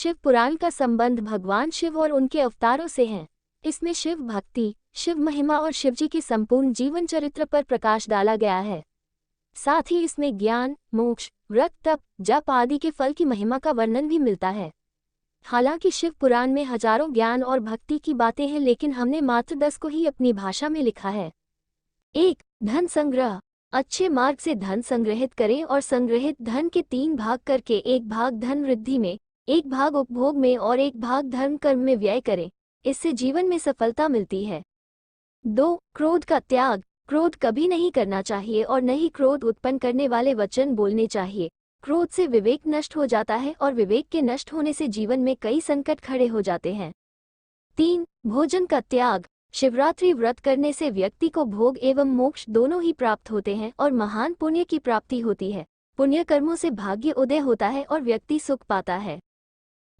शिव पुराण का संबंध भगवान शिव और उनके अवतारों से है। इसमें शिव भक्ति, शिव महिमा और शिवजी के संपूर्ण जीवन चरित्र पर प्रकाश डाला गया है। साथ ही इसमें ज्ञान, मोक्ष, व्रत, तप, जप आदि के फल की महिमा का वर्णन भी मिलता है। हालांकि शिव पुराण में हजारों ज्ञान और भक्ति की बातें हैं, लेकिन हमने मात्र 10 को ही अपनी भाषा में लिखा है। 1. धन संग्रह। अच्छे मार्ग से धन संग्रहित करें और संग्रहित धन के 3 भाग करके 1 भाग धन वृद्धि में, 1 भाग उपभोग में और 1 भाग धर्म कर्म में व्यय करें। इससे जीवन में सफलता मिलती है। 2. क्रोध का त्याग। क्रोध कभी नहीं करना चाहिए और न ही क्रोध उत्पन्न करने वाले वचन बोलने चाहिए। क्रोध से विवेक नष्ट हो जाता है और विवेक के नष्ट होने से जीवन में कई संकट खड़े हो जाते हैं। 3. भोजन का त्याग। शिवरात्रि व्रत करने से व्यक्ति को भोग एवं मोक्ष दोनों ही प्राप्त होते हैं और महान पुण्य की प्राप्ति होती है। पुण्य कर्मों से भाग्य उदय होता है और व्यक्ति सुख पाता है।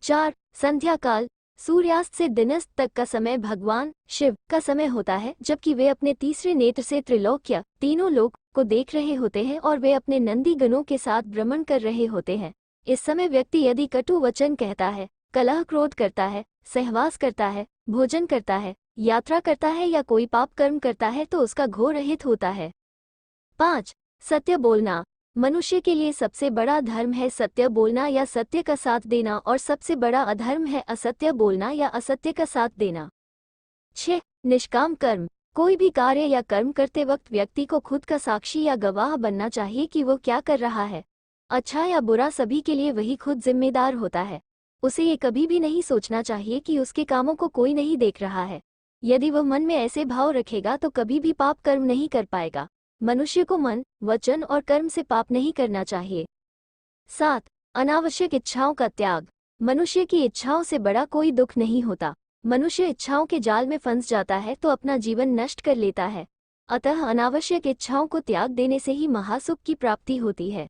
4. संध्या काल। सूर्यास्त से दिनस्त तक का समय भगवान शिव का समय होता है, जबकि वे अपने तीसरे नेत्र से त्रिलोक्य, तीनों लोक को देख रहे होते हैं और वे अपने नंदी गणों के साथ भ्रमण कर रहे होते हैं। इस समय व्यक्ति यदि कटु वचन कहता है, कलह क्रोध करता है, सहवास करता है, भोजन करता है, यात्रा करता है या कोई पाप कर्म करता है तो उसका घोर रहित होता है। 5. सत्य बोलना। मनुष्य के लिए सबसे बड़ा धर्म है सत्य बोलना या सत्य का साथ देना, और सबसे बड़ा अधर्म है असत्य बोलना या असत्य का साथ देना। 6. निष्काम कर्म। कोई भी कार्य या कर्म करते वक्त व्यक्ति को खुद का साक्षी या गवाह बनना चाहिए कि वो क्या कर रहा है। अच्छा या बुरा सभी के लिए वही खुद जिम्मेदार होता है। उसे ये कभी भी नहीं सोचना चाहिए कि उसके कामों को कोई नहीं देख रहा है। यदि वह मन में ऐसे भाव रखेगा तो कभी भी पाप कर्म नहीं कर पाएगा। मनुष्य को मन, वचन और कर्म से पाप नहीं करना चाहिए। 7. अनावश्यक इच्छाओं का त्याग। मनुष्य की इच्छाओं से बड़ा कोई दुख नहीं होता। मनुष्य इच्छाओं के जाल में फंस जाता है तो अपना जीवन नष्ट कर लेता है। अतः अनावश्यक इच्छाओं को त्याग देने से ही महासुख की प्राप्ति होती है।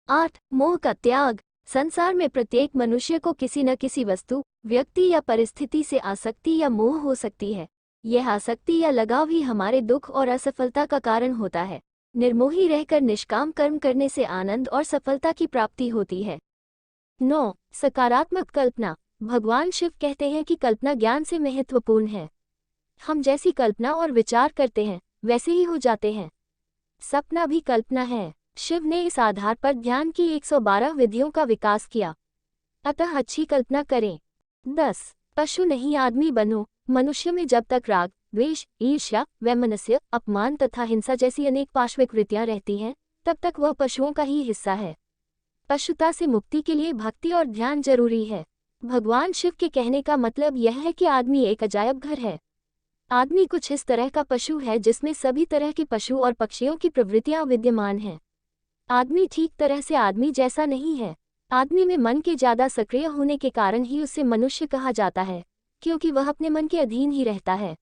8. मोह का त्याग। संसार में प्रत्येक मनुष्य को किसी न किसी वस्तु, व्यक्ति या परिस्थिति से आसक्ति या मोह हो सकती है। यह आसक्ति या लगाव ही हमारे दुख और असफलता का कारण होता है। निर्मोही रहकर निष्काम कर्म करने से आनंद और सफलता की प्राप्ति होती है। 9. सकारात्मक कल्पना। भगवान शिव कहते हैं कि कल्पना ज्ञान से महत्वपूर्ण है। हम जैसी कल्पना और विचार करते हैं वैसे ही हो जाते हैं। सपना भी कल्पना है। शिव ने इस आधार पर ध्यान की 112 विधियों का विकास किया। अतः अच्छी कल्पना करें। 10. पशु नहीं आदमी बनो। मनुष्य में जब तक राग, द्वेष, ईर्ष्या, वैमनस्य, अपमान तथा हिंसा जैसी अनेक पार्श्विक वृत्तियां रहती हैं, तब तक वह पशुओं का ही हिस्सा है। पशुता से मुक्ति के लिए भक्ति और ध्यान जरूरी है। भगवान शिव के कहने का मतलब यह है कि आदमी एक अजायब घर है। आदमी कुछ इस तरह का पशु है जिसमें सभी तरह के पशु और पक्षियों की प्रवृत्तियां विद्यमान हैं। आदमी ठीक तरह से आदमी जैसा नहीं है। आदमी में मन के ज्यादा सक्रिय होने के कारण ही उसे मनुष्य कहा जाता है, क्योंकि वह अपने मन के अधीन ही रहता है।